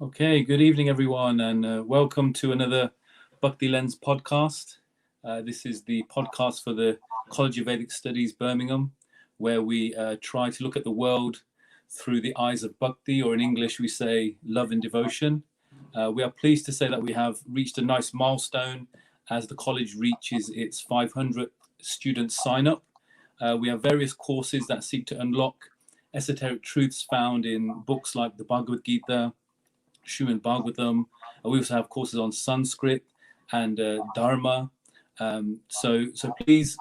Okay, good evening, everyone, and welcome to another Bhakti Lens podcast. This is the podcast for the College of Vedic Studies, Birmingham, where we try to look at the world through the eyes of Bhakti, or in English we say love and devotion. We are pleased to say that we have reached a nice milestone as the college reaches its 500th student sign-up. We have various courses that seek to unlock esoteric truths found in books like the Bhagavad Gita, Srimad Bhagavatam. We also have courses on Sanskrit and Dharma. So please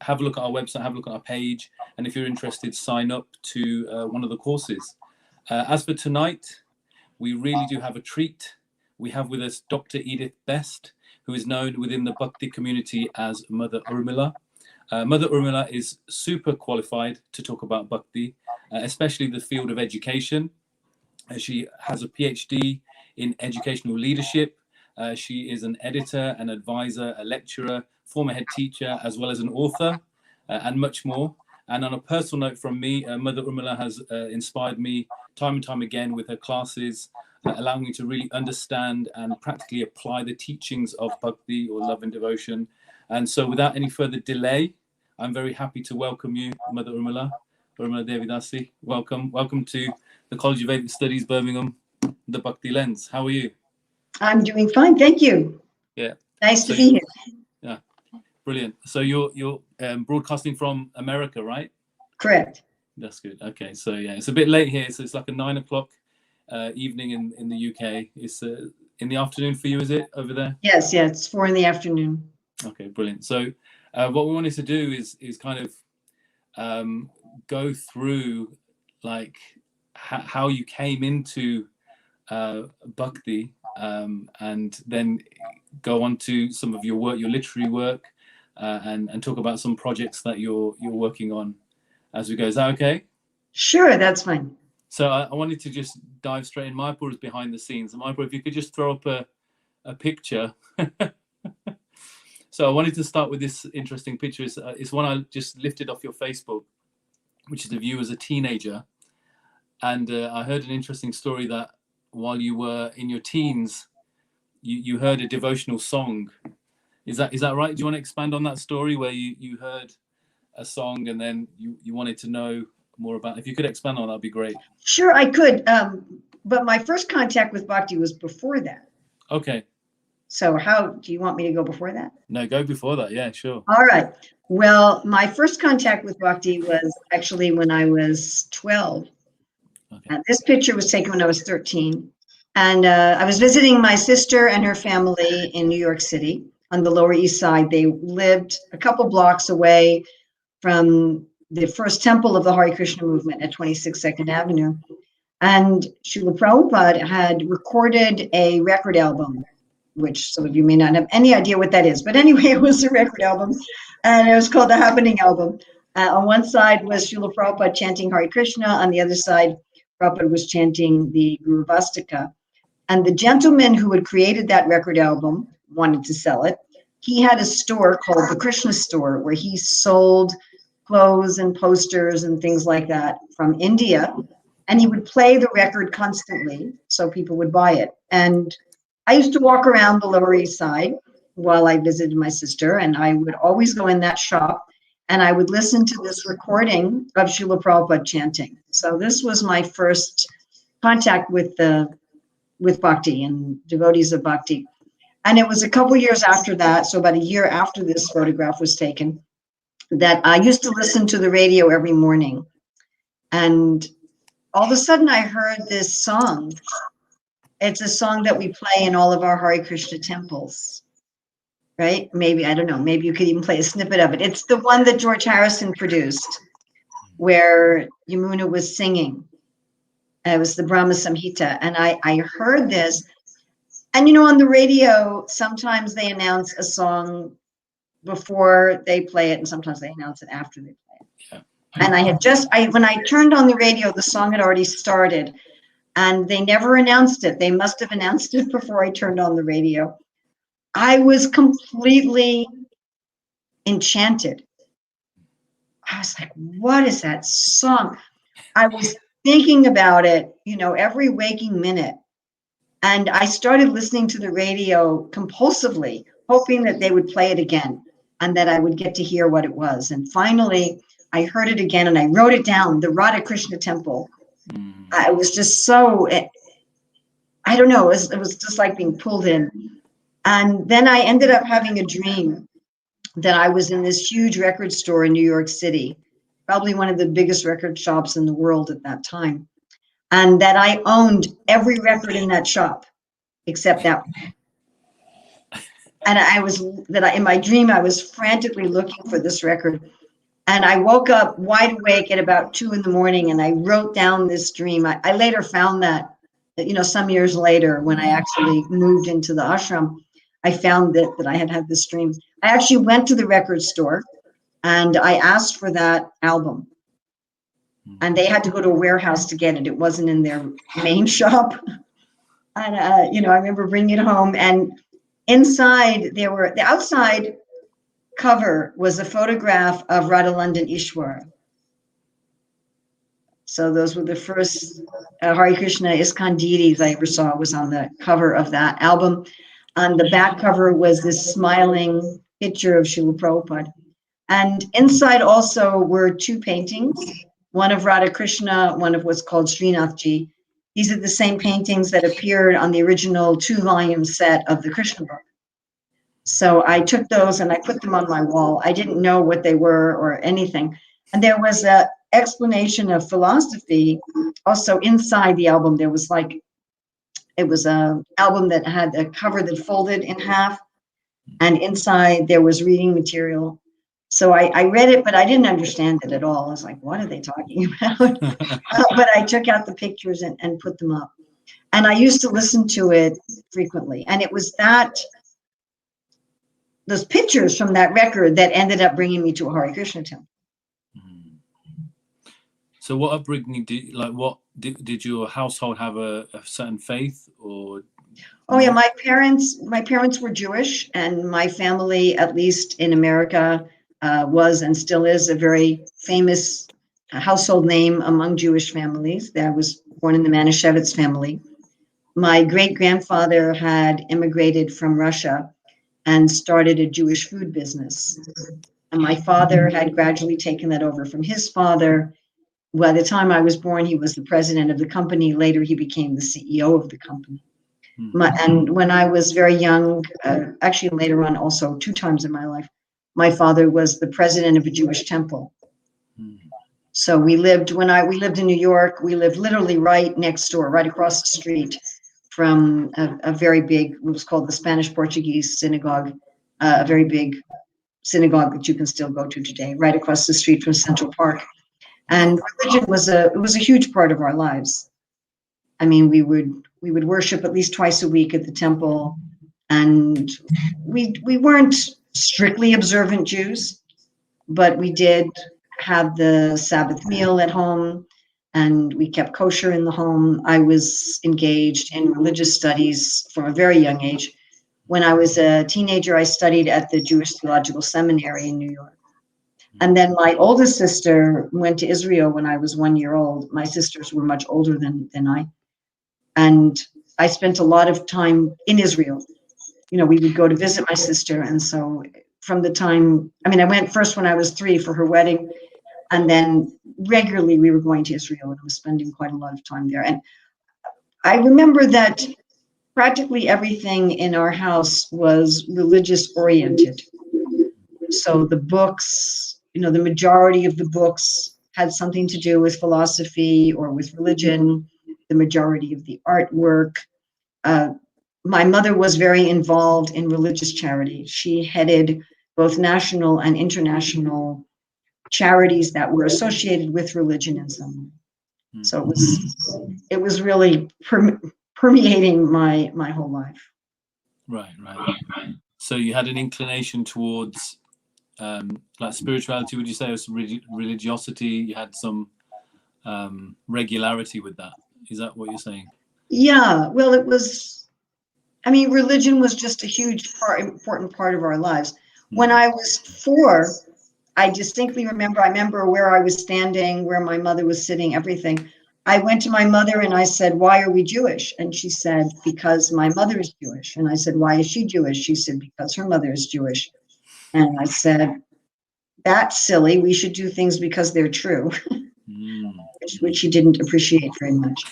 have a look at our website, have a look at our page, and if you're interested, sign up to one of the courses. As for tonight, we really do have a treat. We have with us Dr. Edith Best, who is known within the Bhakti community as Mother Urmila. Mother Urmila is super qualified to talk about Bhakti, especially the field of education. She has a PhD in educational leadership. She is an editor, an advisor, a lecturer, former head teacher, as well as an author, and much more. And on a personal note from me, Mother Urmila has inspired me time and time again with her classes, allowing me to really understand and practically apply the teachings of Bhakti, or love and devotion. And so without any further delay, I'm very happy to welcome you, Mother Urmila Devi Dasi. Welcome to the College of Vedic Studies, Birmingham, the Bhakti Lens. How are you? I'm doing fine, thank you. Yeah. Nice to be here. Yeah, brilliant. So you're broadcasting from America, right? Correct. That's good. Okay, so yeah, it's a bit late here, so it's like a 9 o'clock evening in the UK. It's in the afternoon for you, is it, over there? Yes, it's 4 in the afternoon. Okay, brilliant. So what we wanted to do is kind of go through like how you came into Bhakti, and then go on to some of your work, your literary work, and talk about some projects that you're working on as we go. Is that okay? Sure, that's fine. So I wanted to just dive straight in. Mayapur is behind the scenes. Mayapur, if you could just throw up a picture. So I wanted to start with this interesting picture. It's one I just lifted off your Facebook, which is of you as a teenager. And I heard an interesting story that while you were in your teens, you heard a devotional song. Is that right? Do you want to expand on that story where you heard a song and then you wanted to know more about it? If you could expand on that, would be great. Sure, I could. But my first contact with Bhakti was before that. Okay. So how do you want me to go before that? No, go before that. Yeah, sure. All right. Well, my first contact with Bhakti was actually when I was 12. Okay. This picture was taken when I was 13. And I was visiting my sister and her family in New York City on the Lower East Side. They lived a couple blocks away from the first temple of the Hare Krishna movement at 26 2nd Avenue. And Srila Prabhupada had recorded a record album, which some of you may not have any idea what that is. But anyway, it was a record album, and it was called the Happening Album. On one side was Srila Prabhupada chanting Hare Krishna. On the other side, Prabhupada was chanting the Guru Vastika. And the gentleman who had created that record album wanted to sell it. He had a store called the Krishna Store, where he sold clothes and posters and things like that from India. And he would play the record constantly, so people would buy it. And I used to walk around the Lower East Side while I visited my sister, and I would always go in that shop, and I would listen to this recording of Srila Prabhupada chanting. So this was my first contact with Bhakti and devotees of Bhakti. And it was a couple years after that, so about a year after this photograph was taken, that I used to listen to the radio every morning. And all of a sudden I heard this song. It's a song that we play in all of our Hare Krishna temples, right? Maybe, I don't know, maybe you could even play a snippet of it. It's the one that George Harrison produced, where Yamuna was singing. It was the Brahma Samhita. And I heard this. And, on the radio, sometimes they announce a song before they play it, and sometimes they announce it after they play it. Yeah. And when I turned on the radio, the song had already started, and they never announced it. They must have announced it before I turned on the radio. I was completely enchanted. I was like, what is that song? I was thinking about it, every waking minute. And I started listening to the radio compulsively, hoping that they would play it again and that I would get to hear what it was. And finally, I heard it again and I wrote it down, the Radha Krishna temple. I was just so, I don't know, it was just like being pulled in. And then I ended up having a dream that I was in this huge record store in New York City, probably one of the biggest record shops in the world at that time, and that I owned every record in that shop except that one. And in my dream, I was frantically looking for this record. And I woke up wide awake at about 2 a.m. and I wrote down this dream. I later found that, some years later, when I actually moved into the ashram, I found that I had this dream. I actually went to the record store and I asked for that album. And they had to go to a warehouse to get it. It wasn't in their main shop. And, I remember bringing it home, and inside the outside cover was a photograph of Radha London Ishwara. So those were the first Hare Krishna ISKCON deities I ever saw, was on the cover of that album. On the back cover was this smiling picture of Srila Prabhupada. And inside also were 2 paintings, one of Radha Krishna, one of what's called Srinathji. These are the same paintings that appeared on the original 2-volume set of the Krishna book. So I took those and I put them on my wall. I didn't know what they were or anything. And there was an explanation of philosophy also inside the album. It was an album that had a cover that folded in half, and inside there was reading material. So I read it, but I didn't understand it at all. I was like, what are they talking about? But I took out the pictures and put them up. And I used to listen to it frequently. And it was those pictures from that record that ended up bringing me to a Hare Krishna temple. So what upbringing did your household have a certain faith, or? Oh yeah, my parents were Jewish, and my family, at least in America, was and still is a very famous household name among Jewish families. I was born in the Manischewitz family. My great-grandfather had immigrated from Russia and started a Jewish food business. And my father had gradually taken that over from his father. By the time I was born, he was the president of the company. Later, he became the CEO of the company. And when I was very young, actually later on also 2 times in my life, my father was the president of a Jewish temple. So we lived in New York, we lived literally right next door, right across the street from a very big, what was called the Spanish Portuguese synagogue, a very big synagogue that you can still go to today, right across the street from Central Park. And religion was a huge part of our lives. I mean, we would worship at least twice a week at the temple, and we weren't strictly observant Jews, but we did have the Sabbath meal at home, and we kept kosher in the home. I was engaged in religious studies from a very young age. When I was a teenager, I studied at the Jewish Theological Seminary in New York. And then my oldest sister went to Israel when I was 1 year old. My sisters were much older than I. And I spent a lot of time in Israel. We would go to visit my sister. And so from the time, I went first when I was 3 for her wedding. And then regularly we were going to Israel, and I was spending quite a lot of time there. And I remember that practically everything in our house was religious oriented. So the books, the majority of the books had something to do with philosophy or with religion, the majority of the artwork. My mother was very involved in religious charity. She headed both national and international charities that were associated with religion in some way. So it was really permeating my whole life. Right. So you had an inclination towards like spirituality, would you say, or some religiosity? You had some regularity with that. Is that what you're saying? Yeah, well, religion was just a huge important part of our lives. When I was 4, I distinctly remember where I was standing, where my mother was sitting, everything. I went to my mother and I said, "Why are we Jewish?" And she said, "Because my mother is Jewish." And I said, "Why is she Jewish?" She said, "Because her mother is Jewish." And I said, "That's silly. We should do things because they're true," which she didn't appreciate very much.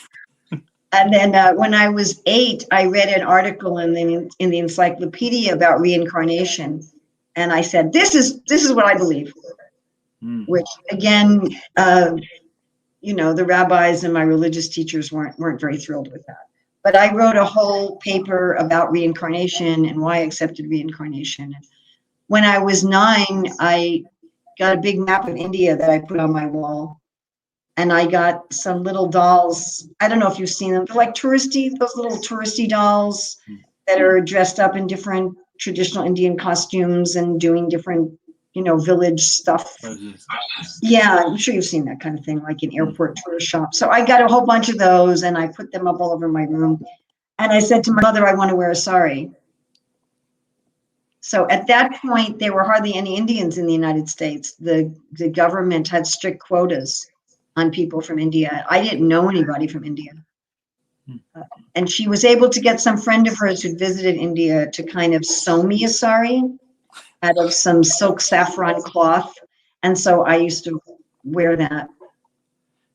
And then when I was 8, I read an article in the encyclopedia about reincarnation. And I said, this is what I believe, which again, the rabbis and my religious teachers weren't very thrilled with that. But I wrote a whole paper about reincarnation and why I accepted reincarnation. And when I was 9, I got a big map of India that I put on my wall. And I got some little dolls. I don't know if you've seen them. They're like those little touristy dolls that are dressed up in different traditional Indian costumes and doing different, village stuff. Yeah, I'm sure you've seen that kind of thing, like in airport tourist shops. So I got a whole bunch of those and I put them up all over my room. And I said to my mother, "I want to wear a sari." So at that point, there were hardly any Indians in the United States. The government had strict quotas on people from India. I didn't know anybody from India. And she was able to get some friend of hers who visited India to kind of sew me a sari out of some silk saffron cloth. And so I used to wear that.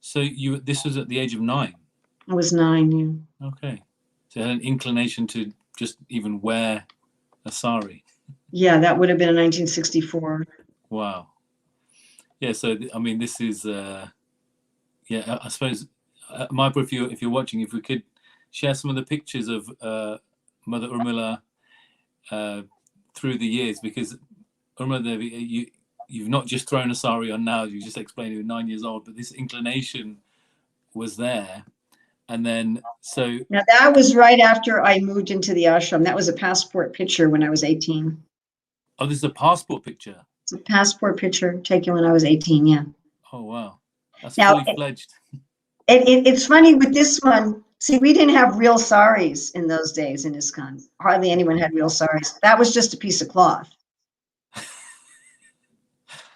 So this was at the age of 9? I was 9, yeah. Okay. So you had an inclination to just even wear a sari. Yeah, that would have been in 1964. Wow. Yeah, so this is I suppose, Michael, if you're watching, if we could share some of the pictures of Mother Urmila through the years, because Urmila Devi, you've not just thrown a sari on now, you just explained you were 9 years old, but this inclination was there. And then, so... Now, that was right after I moved into the ashram. That was a passport picture when I was 18. Oh, this is a passport picture? It's a passport picture taken when I was 18, yeah. Oh, wow. That's now, fully fledged. It's funny with this one. See, we didn't have real saris in those days in ISKCON. Hardly anyone had real saris. That was just a piece of cloth.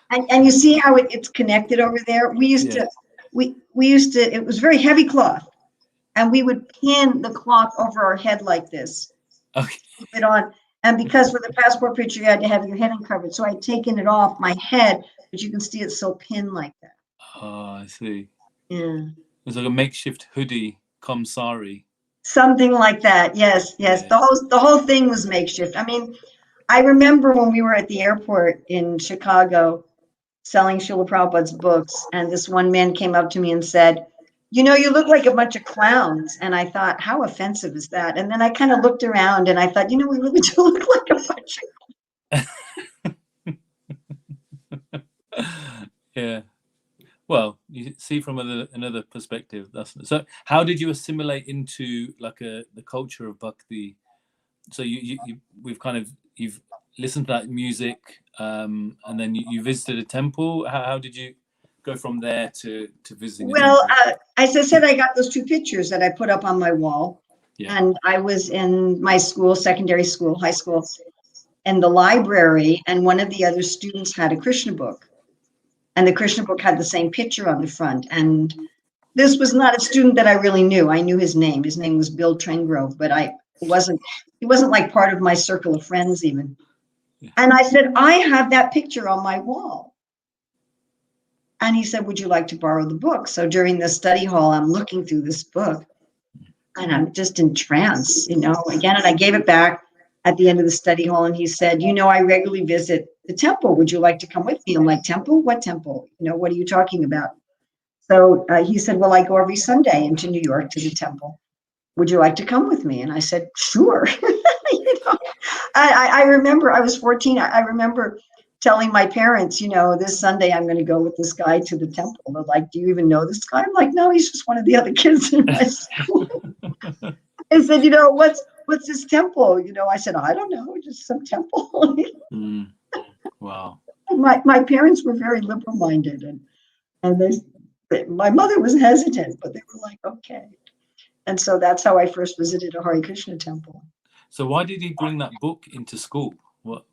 And you see how it's connected over there? We used to, it was very heavy cloth. And we would pin the cloth over our head like this. Okay. Keep it on. And because for the passport picture, you had to have your head uncovered. So I'd taken it off my head, but you can see it's so pinned like that. Oh, I see. Yeah. It was like a makeshift hoodie, sari. Something like that. Yes. Yeah. The whole thing was makeshift. I remember when we were at the airport in Chicago selling Srila Prabhupada's books, and this one man came up to me and said, "You look like a bunch of clowns." And I thought, how offensive is that? And then I kind of looked around and I thought, we really do look like a bunch of Yeah. Well, you see from another perspective. So how did you assimilate into the culture of Bhakti? So you've listened to that music, and then you visited a temple. How did you go from there to visiting? Well, as I said, I got those 2 pictures that I put up on my wall. Yeah. And I was in my school, secondary school, high school, in the library, and one of the other students had a Krishna book. And the Krishna book had the same picture on the front. And this was not a student that I really knew. I knew his name. His name was Bill Trengrove, but he wasn't like part of my circle of friends even. Yeah. And I said, "I have that picture on my wall." And he said, "Would you like to borrow the book?" So during the study hall, I'm looking through this book and I'm just in trance, again, and I gave it back. at the end of the study hall, and he said, I regularly visit the temple. Would you like to come with me? I'm like, temple? What temple? What are you talking about? So he said, well, I go every Sunday into New York to the temple. Would you like to come with me? And I said, sure. I remember I was 14. I remember telling my parents, this Sunday I'm going to go with this guy to the temple. They're like, do you even know this guy? I'm like, no, he's just one of the other kids in my school. I said, what's this temple? I said, I don't know, just some temple. Wow. My parents were very liberal-minded, and my mother was hesitant, but they were like, okay. And so that's how I first visited a Hare Krishna temple. So why did he bring that book into school? What?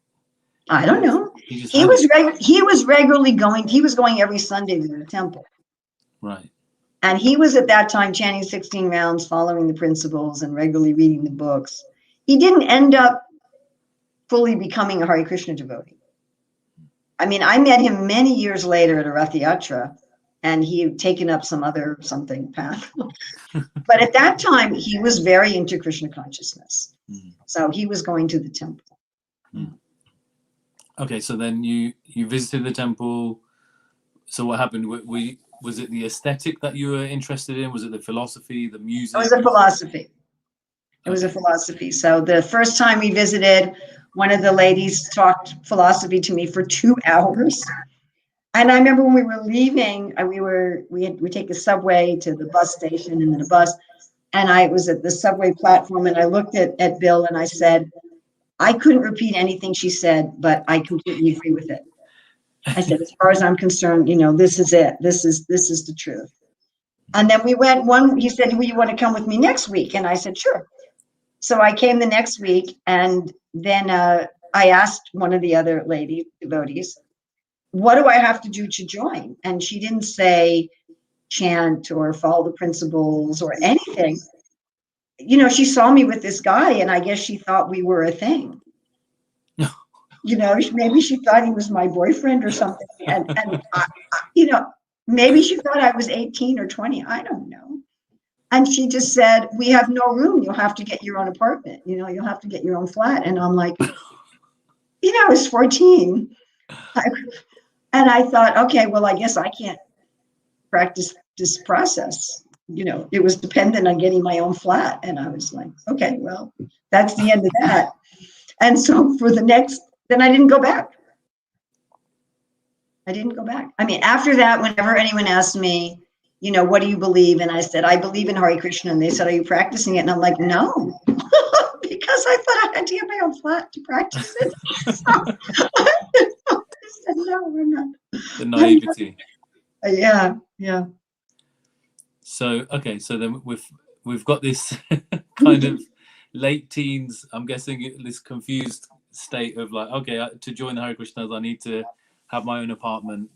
I don't know. He was regularly going. He was going every Sunday to the temple. Right. And he was at that time chanting 16 rounds, following the principles, and regularly reading the books. He didn't end up fully becoming a Hare Krishna devotee. I mean, I met him many years later at a Rath Yatra, and he had taken up some other something path. But at that time, he was very into Krishna consciousness. So he was going to the temple. Okay, so then you visited the temple. So what happened? Was it the aesthetic that you were interested in? Was it the philosophy, the music? It was a philosophy. It was a philosophy. So the first time we visited, one of the ladies talked philosophy to me for 2 hours. And I remember when we were leaving, we take a subway to the bus station and then a bus. And I was at the subway platform, and I looked at Bill and I said, I couldn't repeat anything she said, but I completely agree with it. I said, as far as I'm concerned, this is it. This is the truth. And then we went he said, will you want to come with me next week? And I said, sure. So I came the next week, and then I asked one of the other lady devotees, what do I have to do to join? And she didn't say chant or follow the principles or anything. She saw me with this guy, and I guess she thought we were a thing. Maybe she thought he was my boyfriend or something. And maybe she thought I was 18 or 20. I don't know. And she just said, we have no room. You'll have to get your own apartment. You'll have to get your own flat. And I'm like, I was 14. And I thought, okay, well, I guess I can't practice this process. It was dependent on getting my own flat. And I was like, okay, well, that's the end of that. And so then I didn't go back. I mean, after that, whenever anyone asked me, what do you believe? And I said, I believe in Hare Krishna. And they said, are you practicing it? And I'm like, no, because I thought I had to get my own flat to practice it. So I said, no, we're not. The naivety. Yeah. So, okay, so then we've got this kind of late teens, I'm guessing this confused state of like, okay, to join the Hare Krishnas, I need to have my own apartment.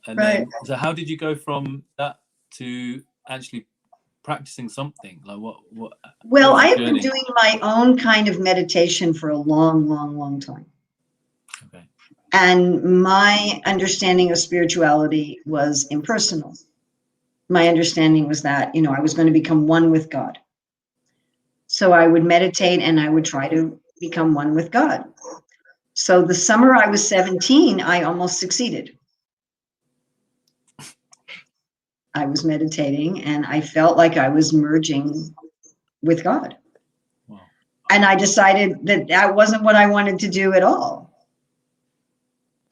And right. Then, so how did you go from that to actually practicing something? Like what well, I have been doing my own kind of meditation for a long, long, long time. Okay. And my understanding of spirituality was impersonal. My understanding was that, I was going to become one with God. So I would meditate and I would try to become one with God. So the summer I was 17, I almost succeeded. I was meditating and I felt like I was merging with God. Wow. And I decided that wasn't what I wanted to do at all.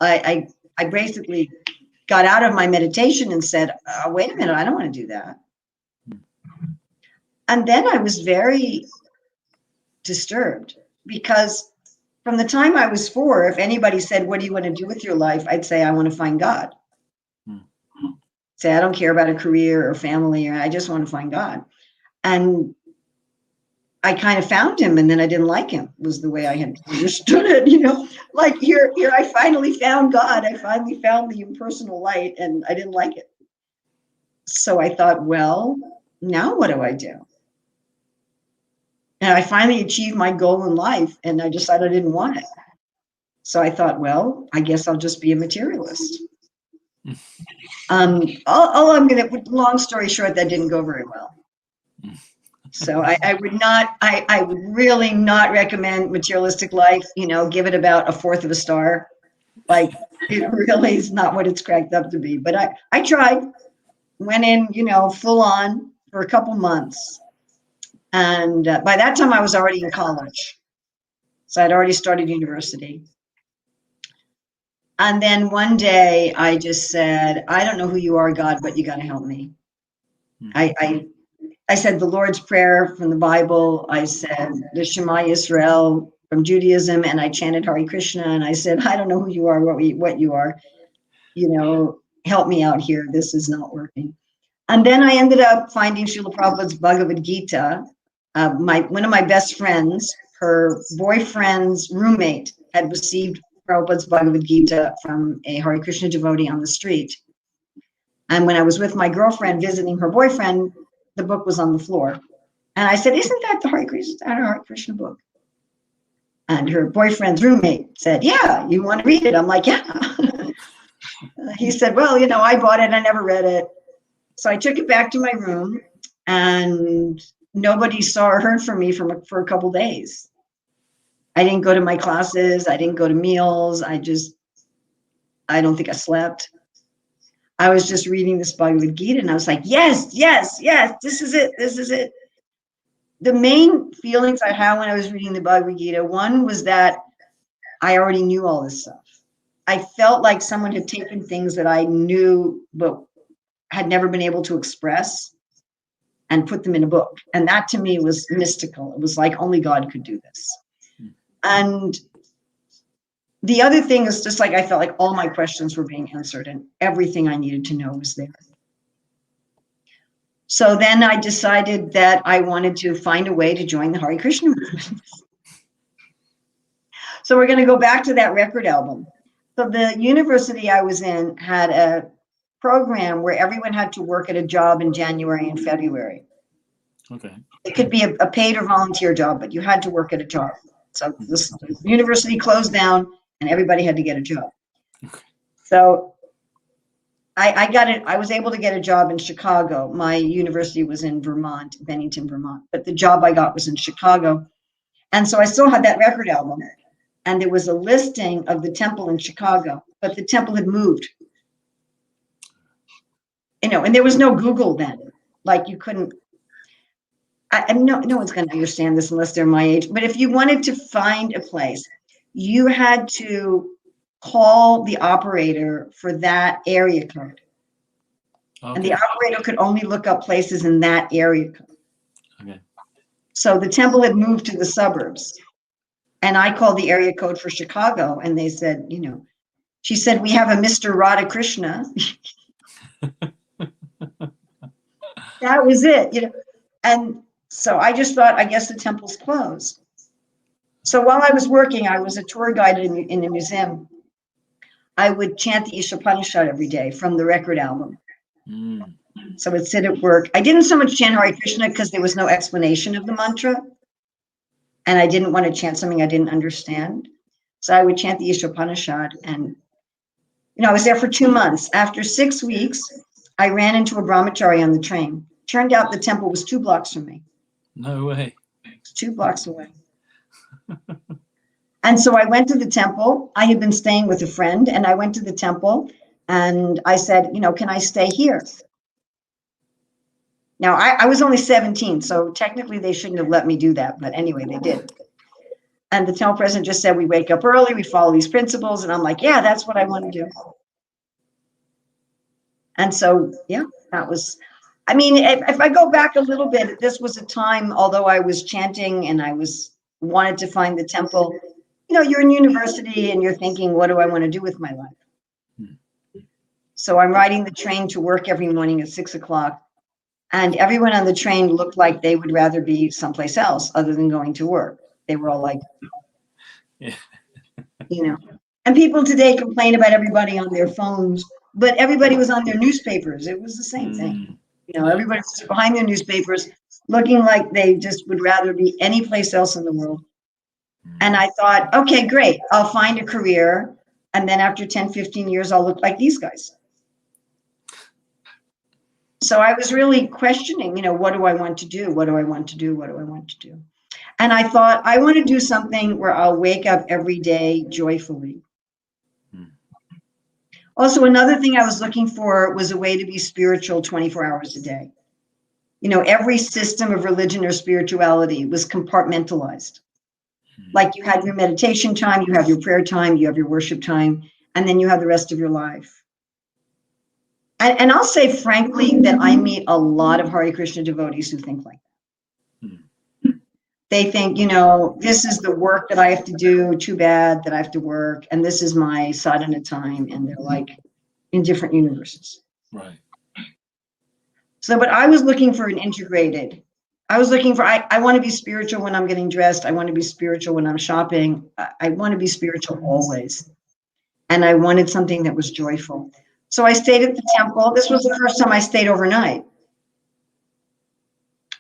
I basically got out of my meditation and said, wait a minute, I don't want to do that. And then I was very disturbed because from the time I was 4, if anybody said, what do you want to do with your life? I'd say, I want to find God. Say, I don't care about a career or family, or I just want to find God. And I kind of found him, and then I didn't like him, was the way I had understood it, like here I finally found God. I finally found the impersonal light, and I didn't like it. So I thought, well, now what do I do? And I finally achieved my goal in life, and I decided I didn't want it. So I thought, well, I guess I'll just be a materialist. Long story short, that didn't go very well. So I would really not recommend Materialistic Life, give it about 1/4 of a star. Like, it really is not what it's cracked up to be. But I tried, went in, full on for a couple months. And by that time I was already in college. So I'd already started university. And then one day I just said, I don't know who you are, God, but you got to help me. I said the Lord's Prayer from the Bible. I said the Shema Yisrael from Judaism, and I chanted Hare Krishna. And I said, I don't know who you are, what you are. Help me out here. This is not working. And then I ended up finding Srila Prabhupada's Bhagavad Gita. One of my best friends, her boyfriend's roommate, had received Prabhupada's Bhagavad Gita from a Hare Krishna devotee on the street. And when I was with my girlfriend visiting her boyfriend, the book was on the floor. And I said, isn't that the Hare Krishna book? And her boyfriend's roommate said, yeah, you want to read it? I'm like, yeah. He said, well, I bought it. I never read it. So I took it back to my room, and nobody saw or heard from me for a couple days. I didn't go to my classes. I didn't go to meals. I don't think I slept. I was just reading this Bhagavad Gita, and I was like, yes, yes, yes, this is it. This is it. The main feelings I had when I was reading the Bhagavad Gita, one was that I already knew all this stuff. I felt like someone had taken things that I knew but had never been able to express and put them in a book. And that to me was mystical. It was like only God could do this. And the other thing is just like I felt like all my questions were being answered and everything I needed to know was there. So then I decided that I wanted to find a way to join the Hare Krishna movement. So we're going to go back to that record album. So the university I was in had a program where everyone had to work at a job in January and February. Okay. It could be a paid or volunteer job, but you had to work at a job. So the university closed down and everybody had to get a job. Okay. So I got it. I was able to get a job in Chicago. My university was in Vermont, Bennington, Vermont, but the job I got was in Chicago. And so I still had that record album. And there was a listing of the temple in Chicago, but the temple had moved. And there was no Google then. Like you couldn't, no one's going to understand this unless they're my age. But if you wanted to find a place, you had to call the operator for that area code. Okay. And the operator could only look up places in that area code. Okay. So the temple had moved to the suburbs. And I called the area code for Chicago, and they said, she said, we have a Mr. Radha Krishna. That was it, And so I just thought, I guess the temple's closed. So while I was working, I was a tour guide in a museum. I would chant the Ishopanishad every day from the record album. So I'd sit at work. I didn't so much chant Hare Krishna because there was no explanation of the mantra. And I didn't want to chant something I didn't understand. So I would chant the Ishopanishad. And, I was there for 2 months. After 6 weeks, I ran into a brahmachari on the train. Turned out the temple was 2 blocks from me. No way. It's 2 blocks away. And so I went to the temple. I had been staying with a friend, and I went to the temple, and I said, can I stay here? Now, I was only 17, so technically they shouldn't have let me do that. But anyway, they did. And the temple president just said, we wake up early, we follow these principles. And I'm like, yeah, that's what I want to do. And so, yeah, that was, if I go back a little bit, this was a time, although I was chanting and I wanted to find the temple, you're in university and you're thinking, what do I want to do with my life? So I'm riding the train to work every morning at 6 o'clock. And everyone on the train looked like they would rather be someplace else other than going to work. They were all like, yeah. And people today complain about everybody on their phones, but everybody was on their newspapers. It was the same thing. Everybody was behind their newspapers looking like they just would rather be any place else in the world. And I thought, okay, great. I'll find a career. And then after 10, 15 years, I'll look like these guys. So I was really questioning, what do I want to do? What do I want to do? What do I want to do? And I thought, I want to do something where I'll wake up every day joyfully. Also, another thing I was looking for was a way to be spiritual 24 hours a day. Every system of religion or spirituality was compartmentalized. Like you had your meditation time, you have your prayer time, you have your worship time, and then you have the rest of your life. And I'll say frankly that I meet a lot of Hare Krishna devotees who think like that. They think, this is the work that I have to do, too bad that I have to work, and this is my sadhana time, and they're like in different universes. Right. So, but I was looking for an integrated. I was looking for, I want to be spiritual when I'm getting dressed. I want to be spiritual when I'm shopping. I want to be spiritual always. And I wanted something that was joyful. So I stayed at the temple. This was the first time I stayed overnight.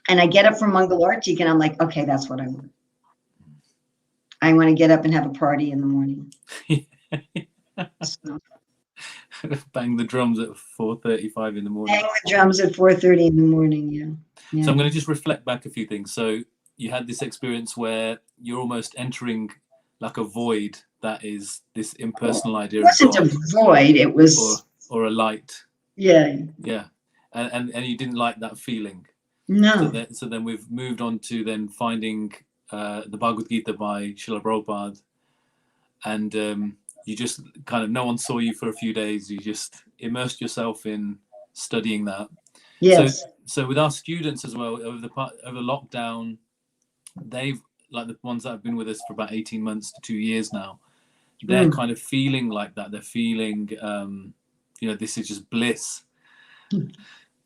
And I get up from Mangalartik and I'm like, okay, that's what I want. I want to get up and have a party in the morning. So, bang the drums at 4:35 in the morning. Bang the drums at 4:30 in the morning, yeah. So I'm going to just reflect back a few things. So you had this experience where you're almost entering like a void that is this impersonal idea. It wasn't a void, it was... Or a light. Yeah. Yeah. And you didn't like that feeling. No. So then we've moved on to then finding the Bhagavad Gita by Srila Prabhupada. And you just kind of, no one saw you for a few days. You just immersed yourself in studying that. Yes. So with our students as well, over lockdown, they've, like the ones that have been with us for about 18 months to 2 years now, they're kind of feeling like that. They're feeling, this is just bliss.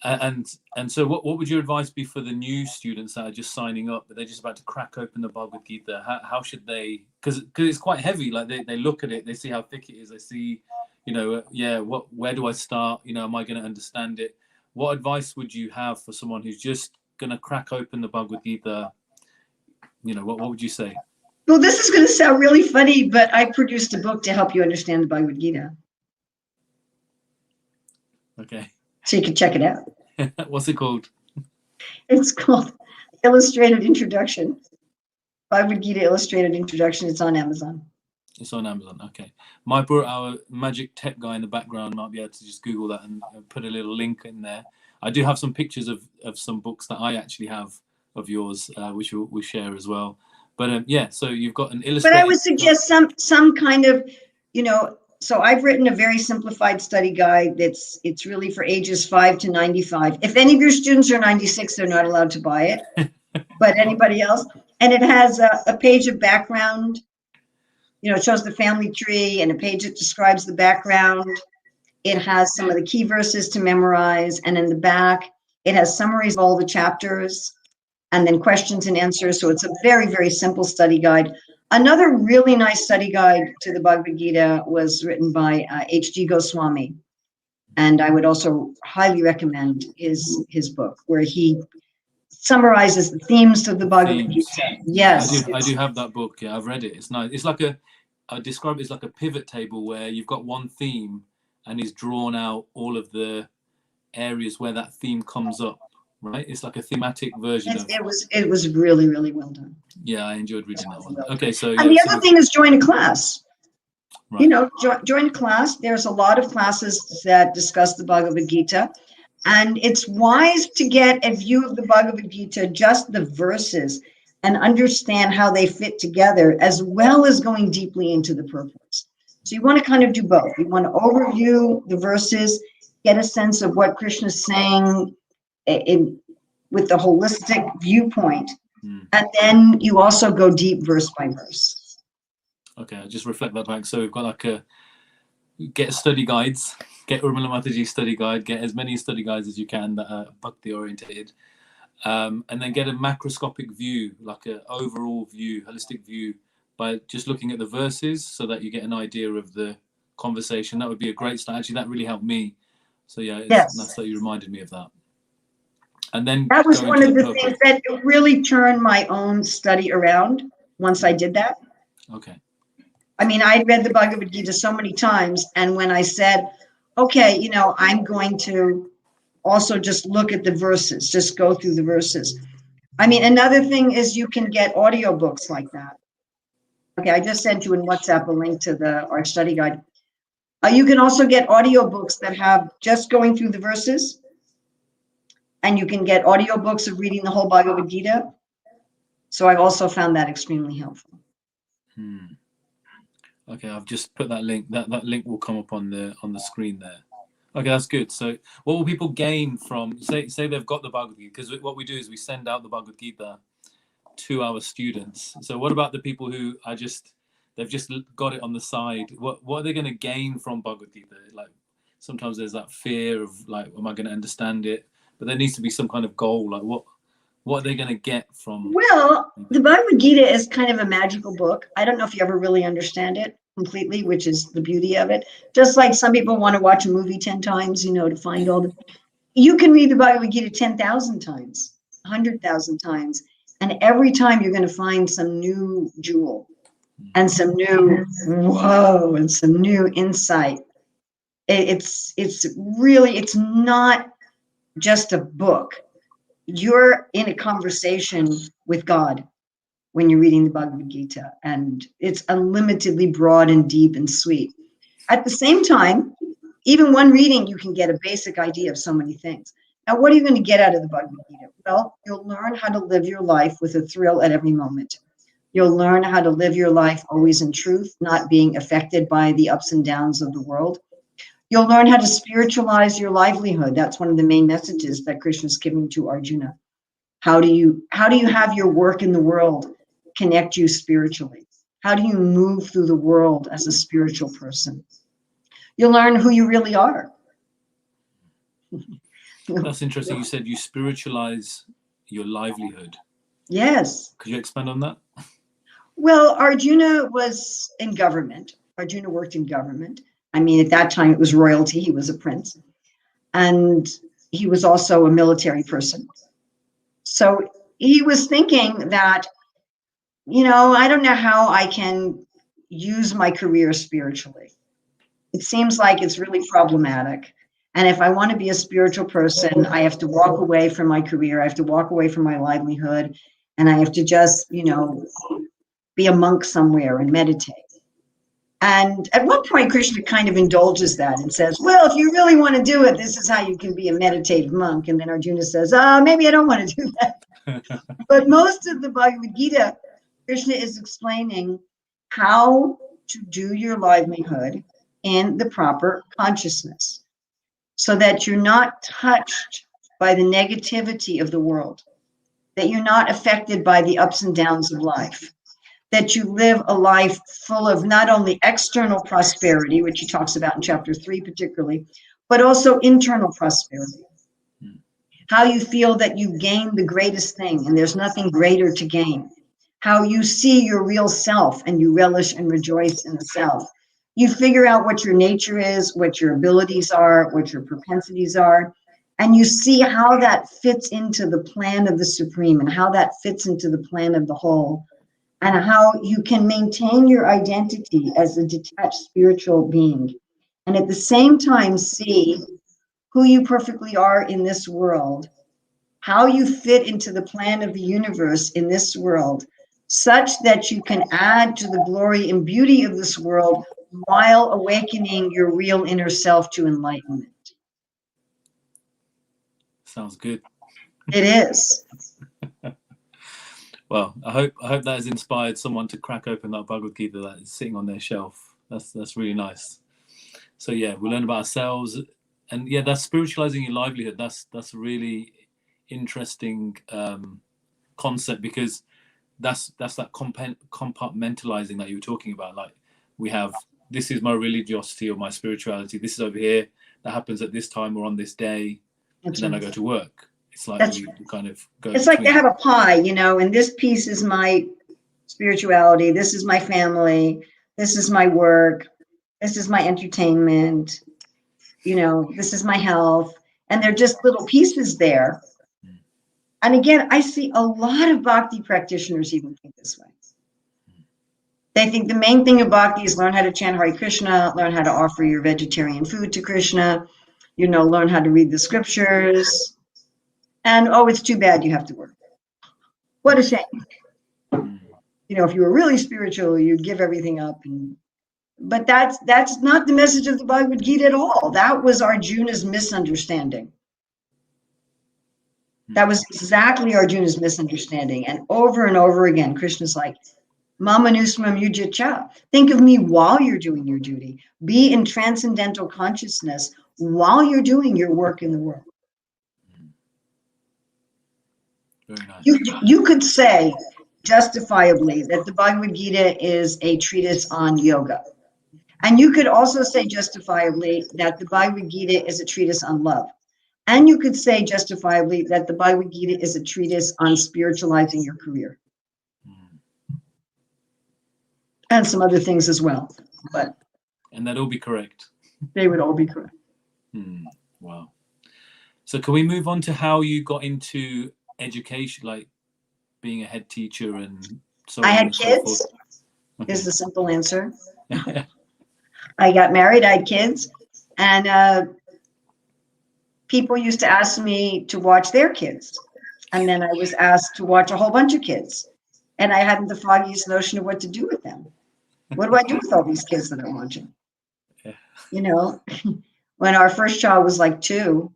And so what would your advice be for the new students that are just signing up, but they're just about to crack open the Bhagavad Gita? How should they, because it's quite heavy, like they look at it, they see how thick it is, they see, where do I start? Am I going to understand it? What advice would you have for someone who's just going to crack open the Bhagavad Gita? What would you say? Well, this is going to sound really funny, but I produced a book to help you understand the Bhagavad Gita. Okay. So you can check it out. What's it called? It's called Illustrated Introduction. Bhagavad Gita Illustrated Introduction. It's on Amazon. It's on Amazon. Okay. Our magic tech guy in the background might be able to just Google that and put a little link in there. I do have some pictures of some books that I actually have of yours, which we'll share as well. But so you've got an illustrated. But I would suggest some kind of, so I've written a very simplified study guide it's really for ages 5 to 95. If any of your students are 96, they're not allowed to buy it, but anybody else. And it has a page of background, it shows the family tree, and a page that describes the background. It has some of the key verses to memorize. And in the back, it has summaries of all the chapters and then questions and answers. So it's a very, very simple study guide. Another really nice study guide to the Bhagavad Gita was written by H.G. Goswami. And I would also highly recommend his book, where he summarizes the themes of the Bhagavad Gita. Yes. I do have that book. Yeah, I've read it. It's nice. It's like I describe it as like a pivot table where you've got one theme and he's drawn out all of the areas where that theme comes up. Right, it's like a thematic version. It was really, really well done. Yeah, I enjoyed reading that one. Okay, so and the other thing is join a class. Right. Join a class. There's a lot of classes that discuss the Bhagavad Gita, and it's wise to get a view of the Bhagavad Gita, just the verses, and understand how they fit together, as well as going deeply into the purpose. So you want to kind of do both. You want to overview the verses, get a sense of what Krishna's saying with the holistic viewpoint, and then you also go deep verse by verse. Okay, I'll just reflect that back. So we've got get study guides, get Urmila Mataji's study guide, get as many study guides as you can that are Bhakti oriented, and then get a macroscopic view, like an overall view, holistic view, by just looking at the verses, so that you get an idea of the conversation. That would be a great start. Actually, that really helped me. So that's that you reminded me of that. And then that was one of the things that really turned my own study around once I did that. Okay. I mean, I'd read the Bhagavad Gita so many times, and when I said, okay, I'm going to also just look at the verses, just go through the verses. I mean, another thing is you can get audiobooks like that. Okay, I just sent you in WhatsApp a link to our study guide. You can also get audiobooks that have just going through the verses, and you can get audiobooks of reading the whole Bhagavad Gita. So I've also found that extremely helpful. Okay, I've just put that link. That link will come up on the screen there. Okay, that's good. So what will people gain from, say they've got the Bhagavad Gita? Because what we do is we send out the Bhagavad Gita to our students. So what about the people who they've just got it on the side? What are they going to gain from Bhagavad Gita? Like, sometimes there's that fear of, like, am I going to understand it? But there needs to be some kind of goal. Like, what are they going to get from? Well, the Bhagavad Gita is kind of a magical book. I don't know if you ever really understand it completely, which is the beauty of it. Just like some people want to watch a movie 10 times, to find all the... You can read the Bhagavad Gita 10,000 times, 100,000 times, and every time you're going to find some new jewel and some new whoa and some new insight. It's not just a book. You're in a conversation with God when you're reading the Bhagavad Gita, and it's unlimitedly broad and deep and sweet. At the same time, even one reading, you can get a basic idea of so many things. Now, what are you going to get out of the Bhagavad Gita? Well, you'll learn how to live your life with a thrill at every moment. You'll learn how to live your life always in truth, not being affected by the ups and downs of the world. You'll learn how to spiritualize your livelihood. That's one of the main messages that Krishna is giving to Arjuna. How do you have your work in the world connect you spiritually? How do you move through the world as a spiritual person? You'll learn who you really are. That's interesting. You said you spiritualize your livelihood. Yes. Could you expand on that? Well, Arjuna was in government. Arjuna worked in government. I mean, at that time, it was royalty. He was a prince. And he was also a military person. So he was thinking that, I don't know how I can use my career spiritually. It seems like it's really problematic. And if I want to be a spiritual person, I have to walk away from my career. I have to walk away from my livelihood. And I have to just, be a monk somewhere and meditate. And at one point, Krishna kind of indulges that and says, well, if you really want to do it, this is how you can be a meditative monk. And then Arjuna says, maybe I don't want to do that. But most of the Bhagavad Gita, Krishna is explaining how to do your livelihood in the proper consciousness so that you're not touched by the negativity of the world, that you're not affected by the ups and downs of life, that you live a life full of not only external prosperity, which he talks about in chapter 3 particularly, but also internal prosperity. How you feel that you gained the greatest thing and there's nothing greater to gain. How you see your real self and you relish and rejoice in the self. You figure out what your nature is, what your abilities are, what your propensities are, and you see how that fits into the plan of the Supreme and how that fits into the plan of the whole, and how you can maintain your identity as a detached spiritual being, and at the same time see who you perfectly are in this world, how you fit into the plan of the universe in this world, such that you can add to the glory and beauty of this world while awakening your real inner self to enlightenment. Sounds good. It is. Well, I hope that has inspired someone to crack open that Bhagavad Gita that is sitting on their shelf. That's really nice. So yeah, we learn about ourselves, and yeah, that's spiritualizing your livelihood. That's a really interesting concept, because that's that compartmentalizing that you were talking about. Like, we have, this is my religiosity or my spirituality. This is over here. That happens at this time or on this day, That's and then right. I go to work. It's like That's we kind of go. It's like they have a pie, and this piece is my spirituality. This is my family. This is my work. This is my entertainment. This is my health. And they're just little pieces there. And again, I see a lot of bhakti practitioners even think this way. They think the main thing of bhakti is learn how to chant Hare Krishna, learn how to offer your vegetarian food to Krishna, learn how to read the scriptures. And, oh, it's too bad you have to work. What a shame. If you were really spiritual, you'd give everything up. But that's not the message of the Bhagavad Gita at all. That was Arjuna's misunderstanding. That was exactly Arjuna's misunderstanding. And over again, Krishna's like, Mama nusmam yujacha. Think of me while you're doing your duty. Be in transcendental consciousness while you're doing your work in the world. Very nice. You could say justifiably that the Bhagavad Gita is a treatise on yoga. And you could also say justifiably that the Bhagavad Gita is a treatise on love. And you could say justifiably that the Bhagavad Gita is a treatise on spiritualizing your career. And some other things as well. And that'd all be correct. They would all be correct. Wow. So can we move on to how you got into education, like being a head teacher and so on? I had and so kids, forth? Okay. is the simple answer. I got married, I had kids, and people used to ask me to watch their kids. And then I was asked to watch a whole bunch of kids. And I hadn't the foggiest notion of what to do with them. What do I do with all these kids that I'm watching? Yeah. When our first child was like 2.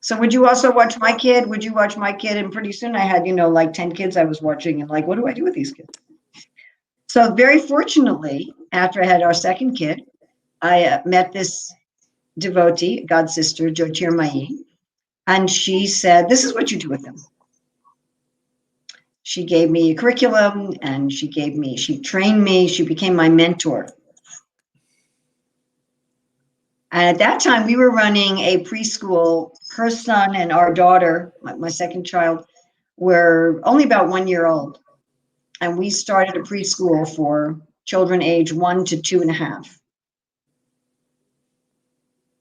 So would you also watch my kid? Would you watch my kid? And pretty soon I had, like 10 kids I was watching, and like, what do I do with these kids? So very fortunately, after I had our second kid, I met this devotee, God's sister, Jyotirmayi, and she said, this is what you do with them. She gave me a curriculum, and she trained me, she became my mentor. And at that time, we were running a preschool. Her son and our daughter, my second child, were only about 1 year old. And we started a preschool for children age 1 to 2.5.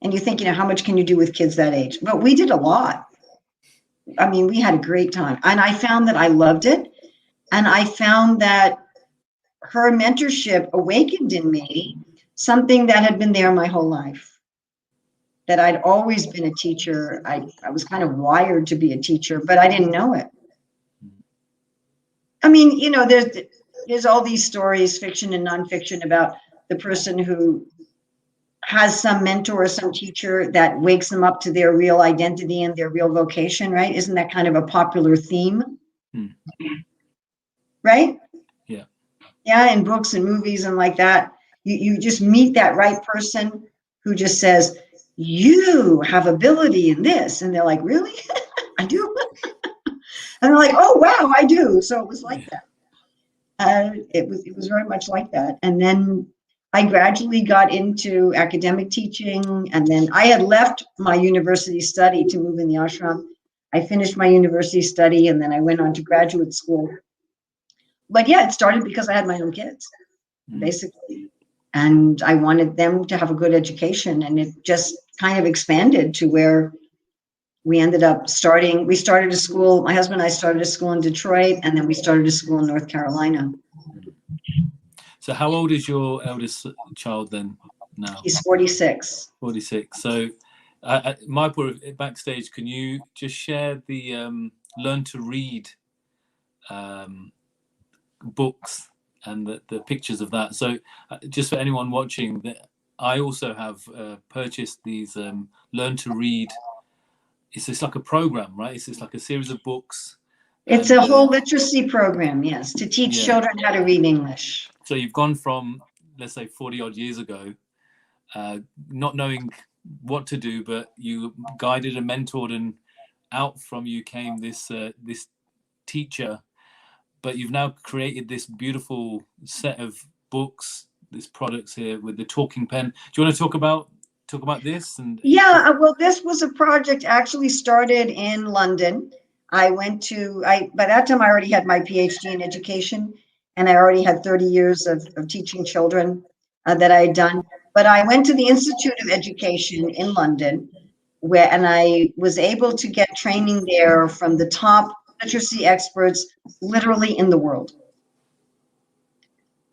And you think, how much can you do with kids that age? But we did a lot. I mean, we had a great time. And I found that I loved it. And I found that her mentorship awakened in me something that had been there my whole life. That I'd always been a teacher. I was kind of wired to be a teacher, but I didn't know it. I mean, there's all these stories, fiction and nonfiction, about the person who has some mentor or some teacher that wakes them up to their real identity and their real vocation, right? Isn't that kind of a popular theme? Right? Yeah. Yeah, in books and movies and like that. You just meet that right person who just says, you have ability in this. And they're like, really? I do? And they're like, oh, wow, I do. So it was like that. It was very much like that. And then I gradually got into academic teaching. And then I had left my university study to move in the ashram. I finished my university study, and then I went on to graduate school. But yeah, it started because I had my own kids, basically. And I wanted them to have a good education. And it just kind of expanded to where we ended up we started a school. My husband and I started a school in Detroit, and then we started a school in North Carolina. So how old is your eldest child then now? He's 46. 46. So backstage, can you just share the learn to read books and the pictures of that? So just for anyone watching, I also have purchased these learn to read. It's just like a program, right? It's just like a series of books. It's a whole literacy program, yes, to teach children how to read English. So you've gone from, let's say, 40 odd years ago, not knowing what to do, but you guided and mentored, and out from you came this teacher. But you've now created this beautiful set of books, these products here with the talking pen. Do you want to talk about this? Well, this was a project actually started in London. By that time I already had my PhD in education, and I already had 30 years of teaching children that I had done. But I went to the Institute of Education in London, and I was able to get training there from the top literacy experts literally in the world.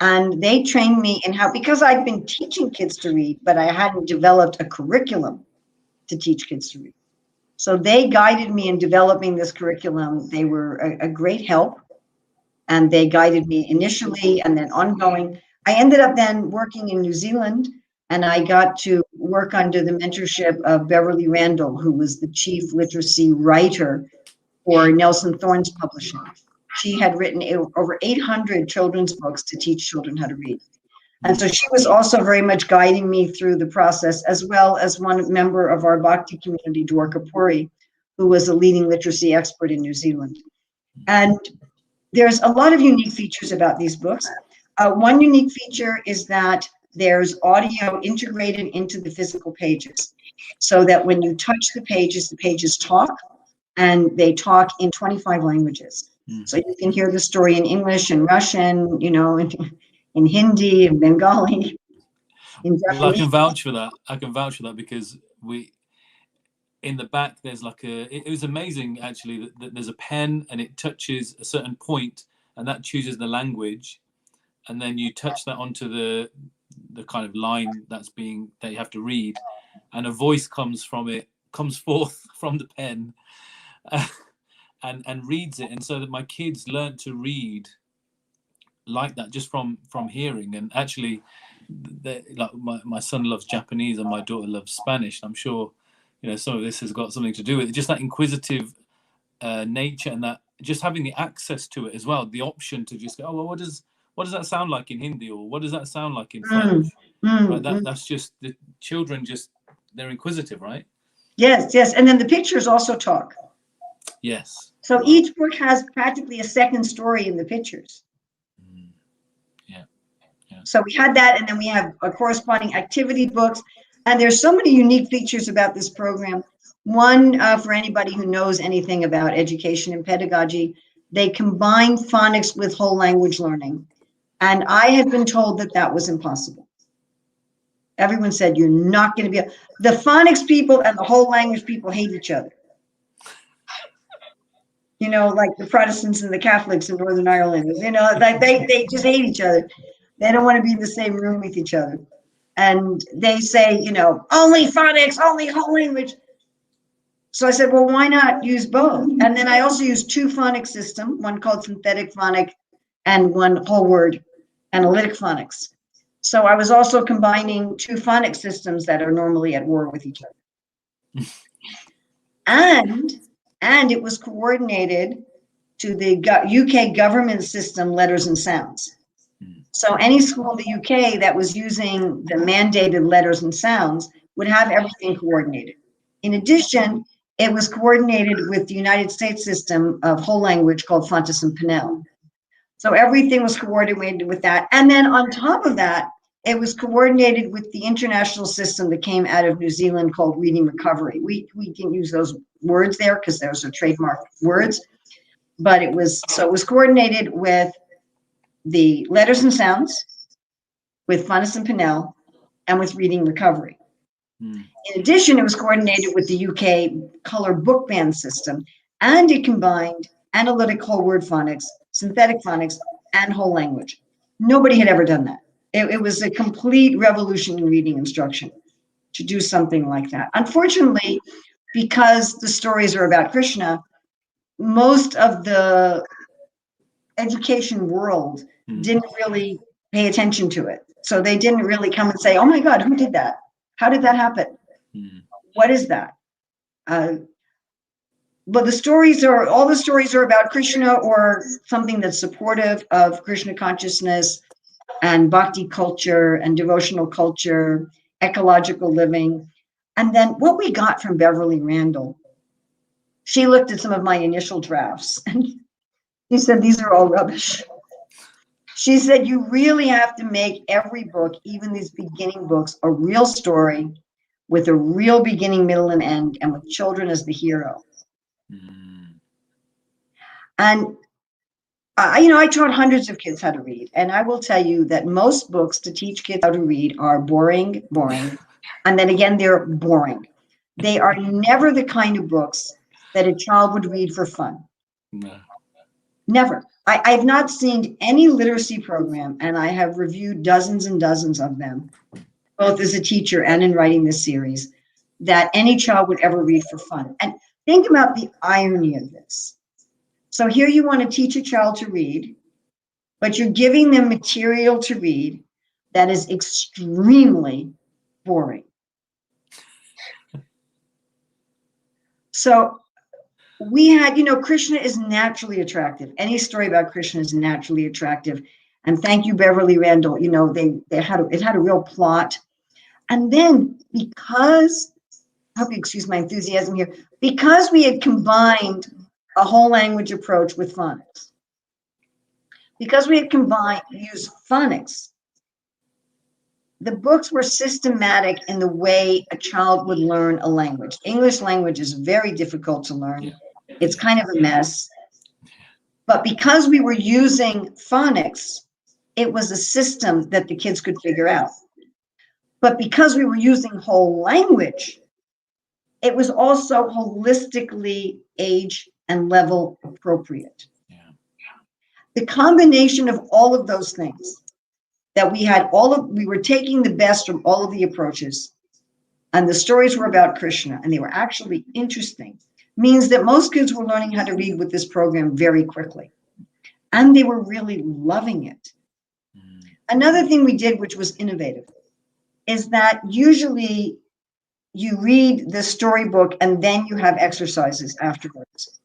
And they trained me in because I'd been teaching kids to read, but I hadn't developed a curriculum. to teach kids to read. So they guided me in developing this curriculum. They were a great help, and they guided me initially and then ongoing. I ended up then working in New Zealand, and I got to work under the mentorship of Beverly Randall, who was the chief literacy writer for Nelson Thorne's publishing. She had written over 800 children's books to teach children how to read. And so she was also very much guiding me through the process, as well as one member of our Bhakti community, Dwarka Puri, who was a leading literacy expert in New Zealand. And there's a lot of unique features about these books. One unique feature is that there's audio integrated into the physical pages, so that when you touch the pages talk, and they talk in 25 languages. So you can hear the story in English and Russian, you know, in Hindi and Bengali. Well, I can vouch for that. I can vouch for that because in the back, there's like it was amazing actually that there's a pen and it touches a certain point and that chooses the language. And then you touch that onto the kind of line that you have to read, and a voice comes forth from the pen and reads it. And so that my kids learned to read like that just from hearing. And actually, like my son loves Japanese and my daughter loves Spanish. I'm sure, you know, some of this has got something to do with it. Just that inquisitive nature, and that just having the access to it as well, the option to just go, oh, well, what does that sound like in Hindi, or what does that sound like in French? Right? That's just the children, they're inquisitive, right? Yes. And then the pictures also talk. Yes. So each book has practically a second story in the pictures. Yeah. So we had that, and then we have corresponding activity books. And there's so many unique features about this program. One, for anybody who knows anything about education and pedagogy, they combine phonics with whole language learning. And I had been told that was impossible. Everyone said, you're not going to be the phonics people and the whole language people hate each other. You know, like the Protestants and the Catholics in Northern Ireland, you know, like they just hate each other. They don't want to be in the same room with each other. And they say, you know, only phonics, only whole language. So I said, well, why not use both? And then I also use two phonics systems, one called synthetic phonic and one whole word analytic phonics. So I was also combining two phonics systems that are normally at war with each other. And it was coordinated to the UK government system, letters and sounds. So any school in the UK that was using the mandated letters and sounds would have everything coordinated. In addition, it was coordinated with the United States system of whole language called Fountas and Pinnell. So everything was coordinated with that. And then on top of that, it was coordinated with the international system that came out of New Zealand called Reading Recovery. We didn't use those words there because those are trademark words, but it was coordinated with the letters and sounds, with Fountas and Pinnell, and with Reading Recovery. In addition, it was coordinated with the UK color book band system, and it combined analytic whole word phonics, synthetic phonics, and whole language. Nobody had ever done that. It was a complete revolution in reading instruction to do something like that. Unfortunately, because the stories are about Krishna, most of the education world didn't really pay attention to it. So they didn't really come and say, oh my God, who did that? How did that happen? What is that? But all the stories are about Krishna or something that's supportive of Krishna consciousness and bhakti culture and devotional culture, ecological living. And then what we got from Beverly Randall, she looked at some of my initial drafts and she said, these are all rubbish. She said, you really have to make every book, even these beginning books, a real story with a real beginning, middle, and end, and with children as the hero. And I taught hundreds of kids how to read, and I will tell you that most books to teach kids how to read are boring, and then again, they're boring. They are never the kind of books that a child would read for fun. No. Never. I've not seen any literacy program, and I have reviewed dozens and dozens of them, both as a teacher and in writing this series, that any child would ever read for fun. And think about the irony of this. So here you want to teach a child to read, but you're giving them material to read that is extremely boring. So we had, Krishna is naturally attractive. Any story about Krishna is naturally attractive. And thank you, Beverly Randall. It had a real plot. And then because, I hope you excuse my enthusiasm here, because we had combined a whole language approach with phonics, because we had used phonics, the books were systematic in the way a child would learn a language. English language is very difficult to learn. Yeah. It's kind of a mess. But because we were using phonics, it was a system that the kids could figure out. But because we were using whole language, it was also holistically age and level appropriate. Yeah. The combination of all of those things, that we were taking the best from all of the approaches, and the stories were about Krishna, and they were actually interesting, means that most kids were learning how to read with this program very quickly. And they were really loving it. Mm. Another thing we did, which was innovative, is that usually you read the storybook and then you have exercises afterwards.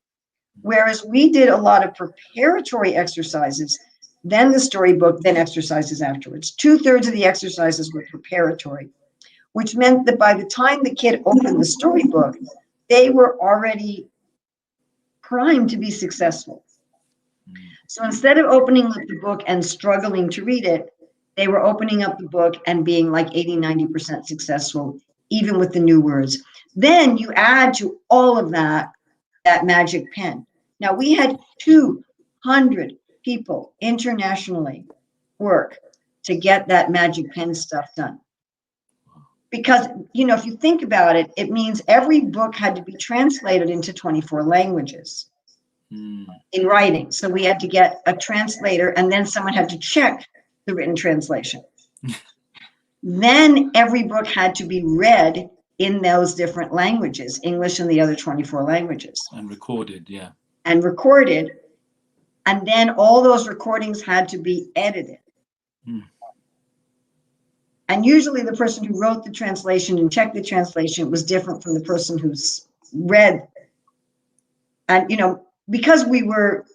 Whereas we did a lot of preparatory exercises, then the storybook, then exercises afterwards. 2/3 of the exercises were preparatory, which meant that by the time the kid opened the storybook, they were already primed to be successful. So instead of opening up the book and struggling to read it, they were opening up the book and being like 80-90% successful, even with the new words. Then you add to all of that magic pen. Now we had 200 people internationally work to get that magic pen stuff done. Because, if you think about it, it means every book had to be translated into 24 languages in writing. So we had to get a translator, and then someone had to check the written translation. Then every book had to be read in those different languages, English and the other 24 languages. And recorded, yeah. And recorded. And then all those recordings had to be edited. And usually the person who wrote the translation and checked the translation was different from the person who's read. And, because we were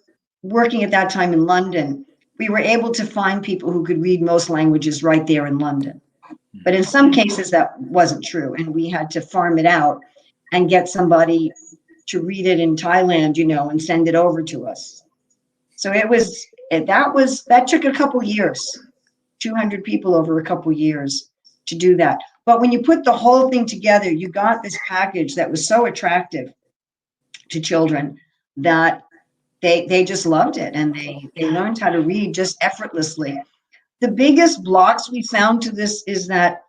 working at that time in London, we were able to find people who could read most languages right there in London. But in some cases that wasn't true. And we had to farm it out and get somebody to read it in Thailand, and send it over to us. So that took a couple years, 200 people over a couple years to do that. But when you put the whole thing together, you got this package that was so attractive to children that they just loved it, and they learned how to read just effortlessly. The biggest blocks we found to this is that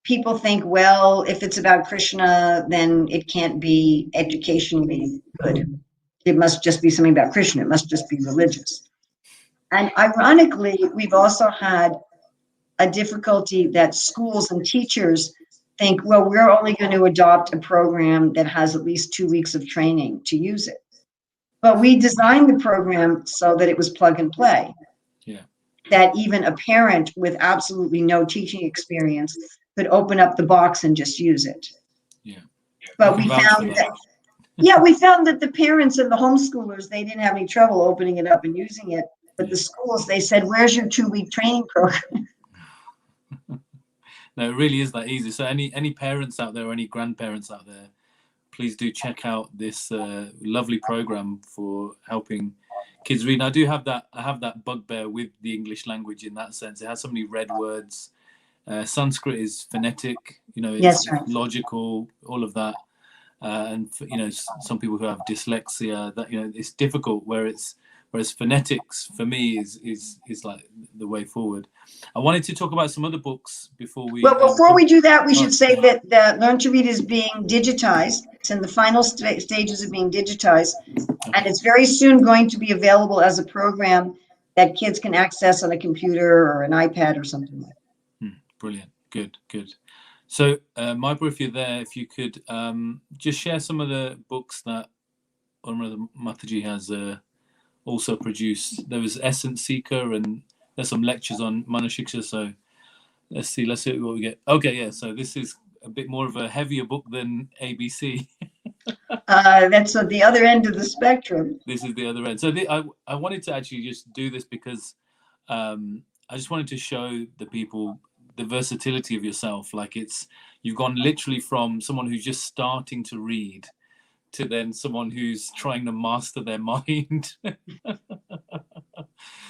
people think, well, if it's about Krishna, then it can't be educationally good. It must just be something about Krishna. It must just be religious. And ironically, we've also had a difficulty that schools and teachers think, well, we're only going to adopt a program that has at least 2 weeks of training to use it. But we designed the program so that it was plug and play. Yeah. That even a parent with absolutely no teaching experience could open up the box and just use it. Yeah. But we found that the parents and the homeschoolers, they didn't have any trouble opening it up and using it. But the schools, they said, where's your 2-week training program? No, it really is that easy. So any parents out there or any grandparents out there, please do check out this lovely program for helping kids read. And I have that bugbear with the English language in that sense. It has so many red words. Sanskrit is phonetic, it's right. Logical, all of that. And some people who have dyslexia, that it's difficult. Whereas phonetics for me is like the way forward. I wanted to talk about some other books before we. Well, before we do that, we should say that Learn to Read is being digitized. It's in the final stages of being digitized, and it's very soon going to be available as a program that kids can access on a computer or an iPad or something like that. Brilliant, good. So, Maipur, if you're there, if you could just share some of the books that Urmila Mataji has also produced. There was Essence Seeker, and there's some lectures on Manashiksha. So let's see what we get. Okay, yeah. So this is a bit more of a heavier book than ABC. That's at the other end of the spectrum. This is the other end. So I wanted to actually just do this because I just wanted to show the people the versatility of yourself. Like you've gone literally from someone who's just starting to read to then someone who's trying to master their mind.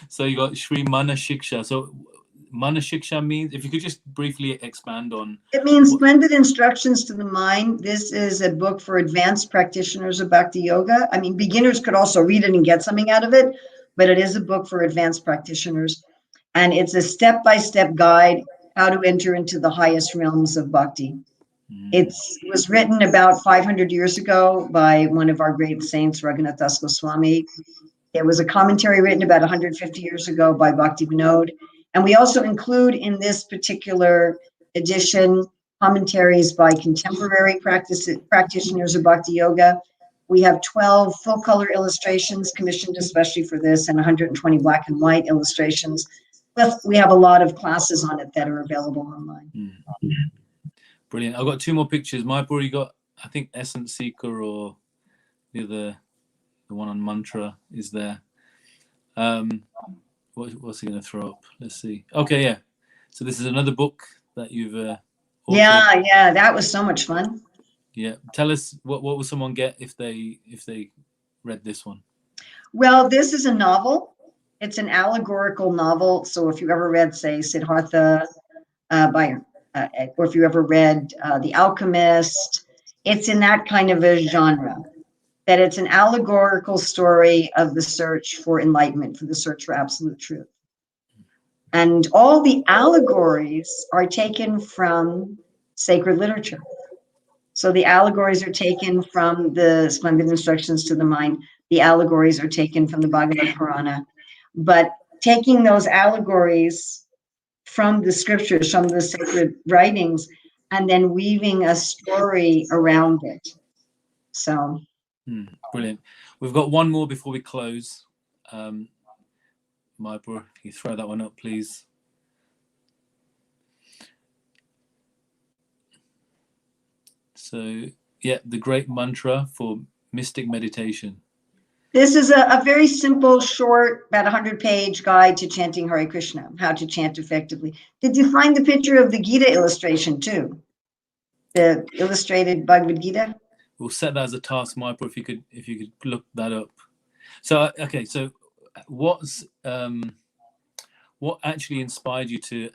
So you got Shri Manashiksha. So Manashiksha means, if you could just briefly expand on. It means splendid instructions to the mind. This is a book for advanced practitioners of Bhakti Yoga. I mean, beginners could also read it and get something out of it, but it is a book for advanced practitioners. And it's a step-by-step guide how to enter into the highest realms of Bhakti. It was written about 500 years ago by one of our great saints, Raghunath Das Goswami. There was a commentary written about 150 years ago by Bhakti Vinod. And we also include in this particular edition commentaries by contemporary practitioners of Bhakti Yoga. We have 12 full-color illustrations commissioned especially for this, and 120 black and white illustrations. We have a lot of classes on it that are available online. Brilliant. I've got two more pictures. Maipur, you got, I think, Essence Seeker, or the one on mantra is there. What's he going to throw up? Let's see. Okay, yeah. So this is another book that you've authored. Yeah, that was so much fun. Yeah. Tell us, what will someone get if they read this one? Well, this is a novel. It's an allegorical novel. So if you ever read, say, Siddhartha or if you ever read The Alchemist, it's in that kind of a genre. That it's an allegorical story of the search for enlightenment, for the search for absolute truth. And all the allegories are taken from sacred literature. So the allegories are taken from the Splendid Instructions to the Mind. The allegories are taken from the Bhagavad Purana. But taking those allegories from the scriptures, from the sacred writings, and then weaving a story around it. So... brilliant. We've got one more before we close. Maipur, if you throw that one up, please. So, yeah, the great mantra for mystic meditation. This is a very simple, short, about 100-page guide to chanting Hare Krishna, how to chant effectively. Did you find the picture of the Gita illustration too? The illustrated Bhagavad Gita? We'll set that as a task, Maipur, if you could look that up. So, okay, so what actually inspired you to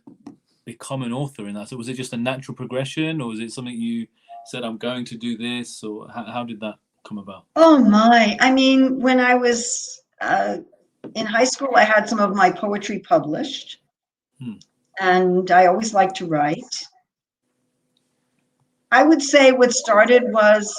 become an author in that? So was it just a natural progression, or was it something you said, I'm going to do this, or how did that come about? Oh my, I mean, when I was in high school, I had some of my poetry published, and I always liked to write. I would say what started was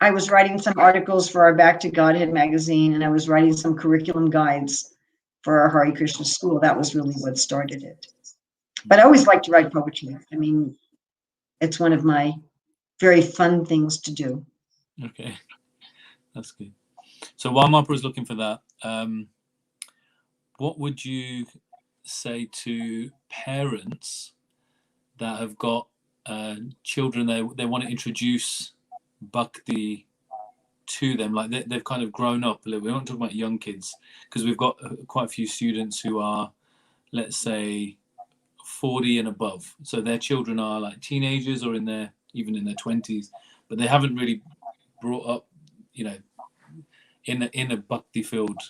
I was writing some articles for our Back to Godhead magazine, and I was writing some curriculum guides for our Hare Krishna school. That was really what started it. But I always liked to write poetry. I mean, it's one of my very fun things to do. Okay, that's good. So while Maipur is looking for that, what would you say to parents that have got children they want to introduce Bhakti to them, like they've kind of grown up a little bit? We're not talking about young kids, because we've got quite a few students who are, let's say, 40 and above, so their children are like teenagers or even in their 20s, but they haven't really brought up, in a Bhakti filled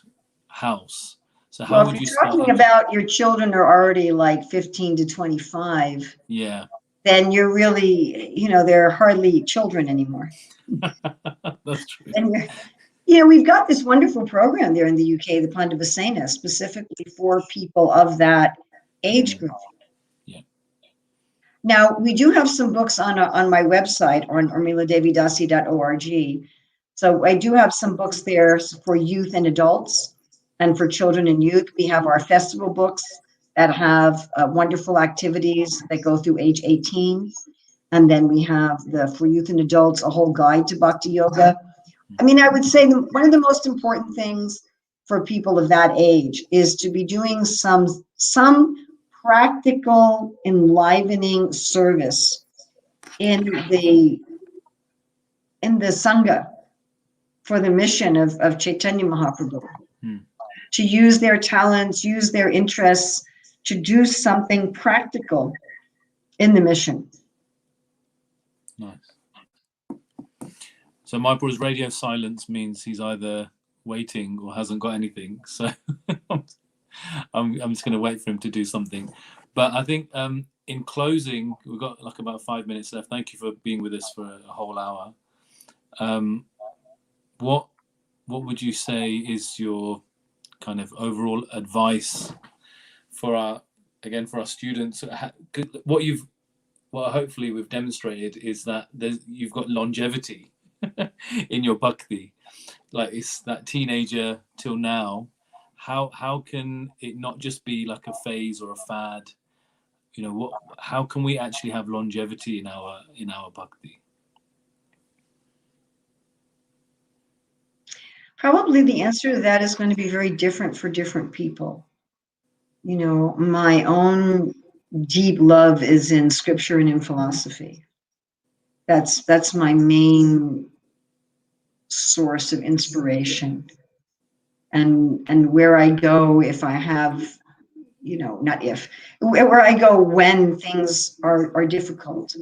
house. So how would you start? Talking about your children are already like 15 to 25. Yeah. Then you're really, they're hardly children anymore. That's true. And we've got this wonderful program there in the UK, the Pandavasena, specifically for people of that age group. Yeah. Now, we do have some books on my website on urmiladevidasi.org. So I do have some books there for youth and adults, and for children and youth. We have our festival books that have wonderful activities that go through age 18. And then we have for youth and adults, a whole guide to Bhakti Yoga. I mean, I would say one of the most important things for people of that age is to be doing some practical, enlivening service in the Sangha for the mission of Chaitanya Mahaprabhu. To use their talents, use their interests to do something practical in the mission. Nice. So my brother's radio silence means he's either waiting or hasn't got anything. So I'm just going to wait for him to do something. But I think in closing, we've got like about 5 minutes left. Thank you for being with us for a whole hour. What would you say is your kind of overall advice for our students? What hopefully we've demonstrated is that you've got longevity in your bhakti. Like, it's that teenager till now. How can it not just be like a phase or a fad? You know, how can we actually have longevity in our bhakti? Probably the answer to that is going to be very different for different people. You know, my own deep love is in scripture and in philosophy. That's my main source of inspiration. And where I go, if I have, you know, not if, where I go when things are difficult,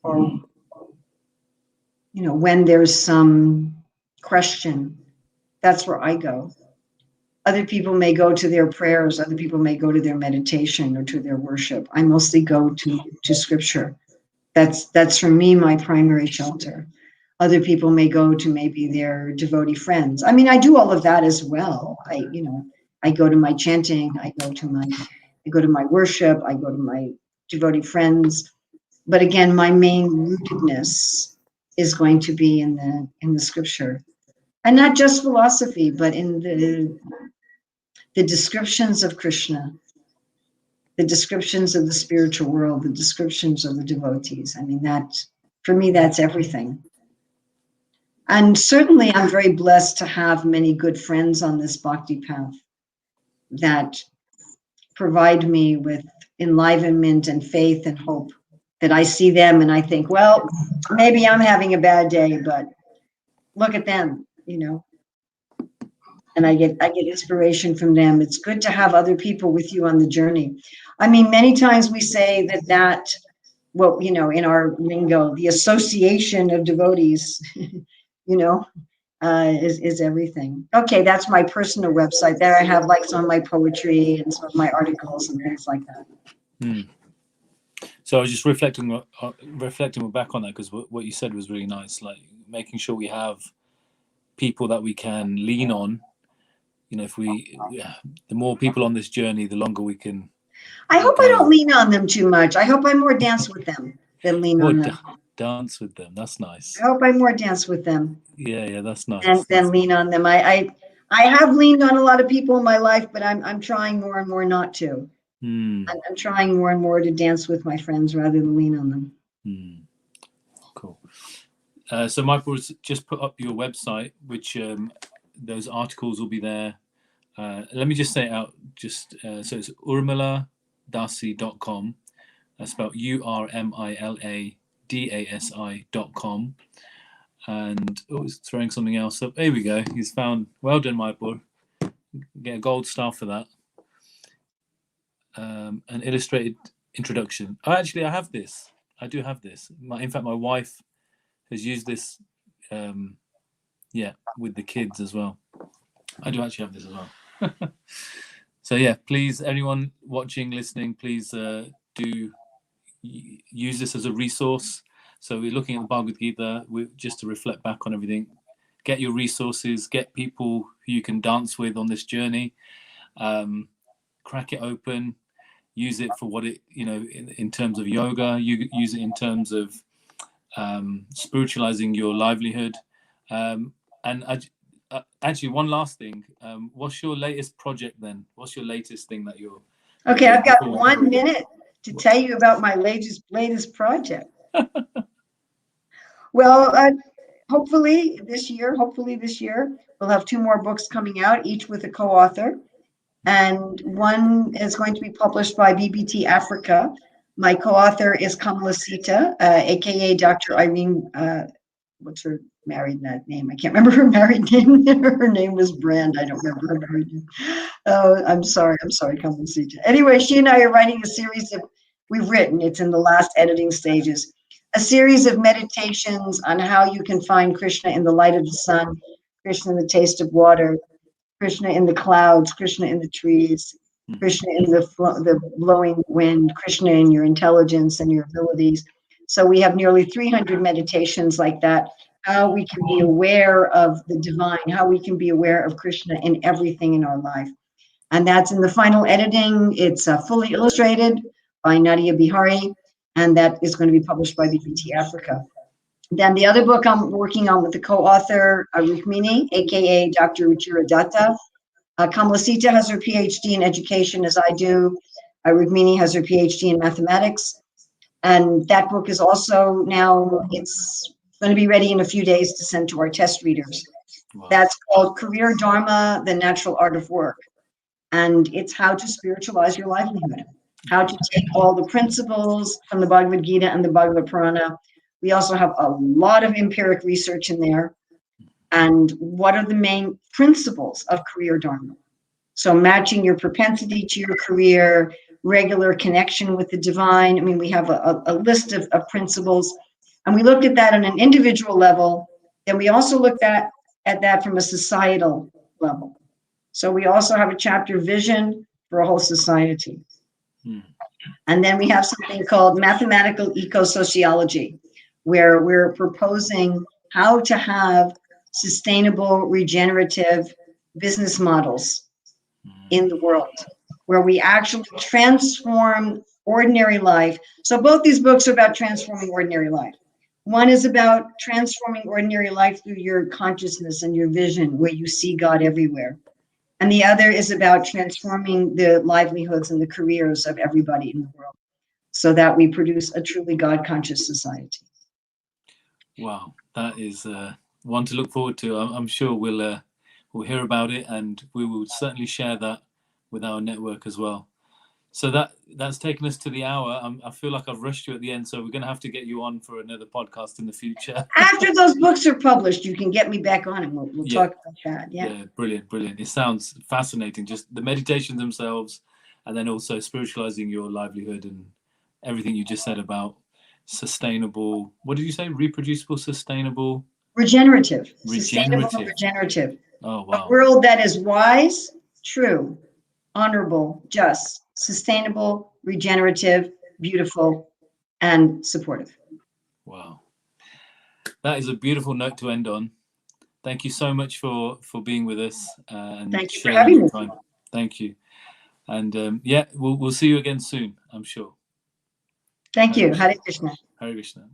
or, you know, when there's some question, that's where I go. Other people may go to their prayers, other people may go to their meditation or to their worship. I mostly go to scripture. That's for me my primary shelter. Other people may go to maybe their devotee friends. I mean, I do all of that as well. I go to my chanting, I go to my worship, I go to my devotee friends. But again, my main rootedness is going to be in the scripture. And not just philosophy, but in the descriptions of Krishna, the descriptions of the spiritual world, the descriptions of the devotees. I mean, for me, that's everything. And certainly I'm very blessed to have many good friends on this bhakti path that provide me with enlivenment and faith and hope, that I see them and I think, well, maybe I'm having a bad day, but look at them, you know. And I get inspiration from them. It's good to have other people with you on the journey. I mean, many times we say that well, you know, in our lingo, the association of devotees, you know, is everything. Okay, that's my personal website. There I have like some of my poetry and some of my articles and things like that. So I was just reflecting back on that, because what you said was really nice, like making sure we have people that we can lean on. You know, the more people on this journey, the longer we can. I hope I don't lean on them too much. I hope I more dance with them than lean on them. Dance with them. That's nice. I hope I more dance with them. Yeah, that's nice. Than lean on them. I have leaned on a lot of people in my life, but I'm trying more and more not to. I'm trying more and more to dance with my friends rather than lean on them. Cool. So Michael's just put up your website, which those articles will be there. Let me just say it out. So it's urmiladasi.com. That's spelled URMILADASI.com. And it's throwing something else up. There we go. He's found. Well done, Michael. Get a gold star for that. An illustrated introduction. Oh, actually, I have this. I do have this. In fact, my wife has used this. With the kids as well. I do actually have this as well. So yeah, please, anyone watching, listening, please do use this as a resource. So we're looking at the Bhagavad Gita just to reflect back on everything. Get your resources, get people who you can dance with on this journey. Crack it open, use it for what it, you know, in terms of yoga, you use it in terms of spiritualizing your livelihood. And actually, one last thing. What's your latest project then? What's your latest thing that you're Okay, I've got 1 minute to tell you about my latest project. Well, hopefully this year, we'll have 2 more books coming out, each with a co-author. And one is going to be published by BBT Africa. My co-author is Kamala Sita, aka Dr. Irene, what's her married name? I can't remember her married name. Her name was Brand. I don't remember her married name. Oh, I'm sorry, Kamala Sita. Anyway, she and I are writing a series of, it's in the last editing stages, a series of meditations on how you can find Krishna in the light of the sun, Krishna in the taste of water, Krishna in the clouds, Krishna in the trees, Krishna in the blowing wind, Krishna in your intelligence and your abilities. So we have nearly 300 meditations like that, how we can be aware of the divine, how we can be aware of Krishna in everything in our life. And that's in the final editing. It's fully illustrated by Nadia Bihari, and that is going to be published by BBT Africa. Then the other book I'm working on with the co-author, Rukmini, aka Dr. Ruchira Datta. Kamala Sita has her PhD in education, as I do. Rukmini has her PhD in mathematics. And that book is also now, it's going to be ready in a few days to send to our test readers. Wow. That's called Career Dharma, the Natural Art of Work. And it's how to spiritualize your livelihood, how to take all the principles from the Bhagavad Gita and the Bhagavad Purana. We also have a lot of empiric research in there. And what are the main principles of career dharma? So matching your propensity to your career, regular connection with the divine. I mean, we have a list of principles. And we looked at that on an individual level. Then we also looked at that from a societal level. So we also have a chapter, Vision for a Whole Society. And then we have something called Mathematical Eco-Sociology, where we're proposing how to have sustainable, regenerative business models in the world, where we actually transform ordinary life. So both these books are about transforming ordinary life. One is about transforming ordinary life through your consciousness and your vision, where you see God everywhere. And the other is about transforming the livelihoods and the careers of everybody in the world, so that we produce a truly God-conscious society. Wow, that is one to look forward to. I'm sure we'll hear about it, and we will certainly share that with our network as well. So that's taken us to the hour. I feel like I've rushed you at the end, so we're going to have to get you on for another podcast in the future. After those books are published, you can get me back on and we'll talk about that. Yeah, brilliant. It sounds fascinating, just the meditations themselves, and then also spiritualizing your livelihood and everything you just said about sustainable, what did you say? Reproducible, sustainable? Regenerative. Sustainable, regenerative. Oh, wow. A world that is wise, true, honorable, just, sustainable, regenerative, beautiful, and supportive. Wow. That is a beautiful note to end on. Thank you so much for being with us. And thank you for having me. Time. Thank you. And we'll see you again soon, I'm sure. Thank you. Hare Krishna. Hare Krishna.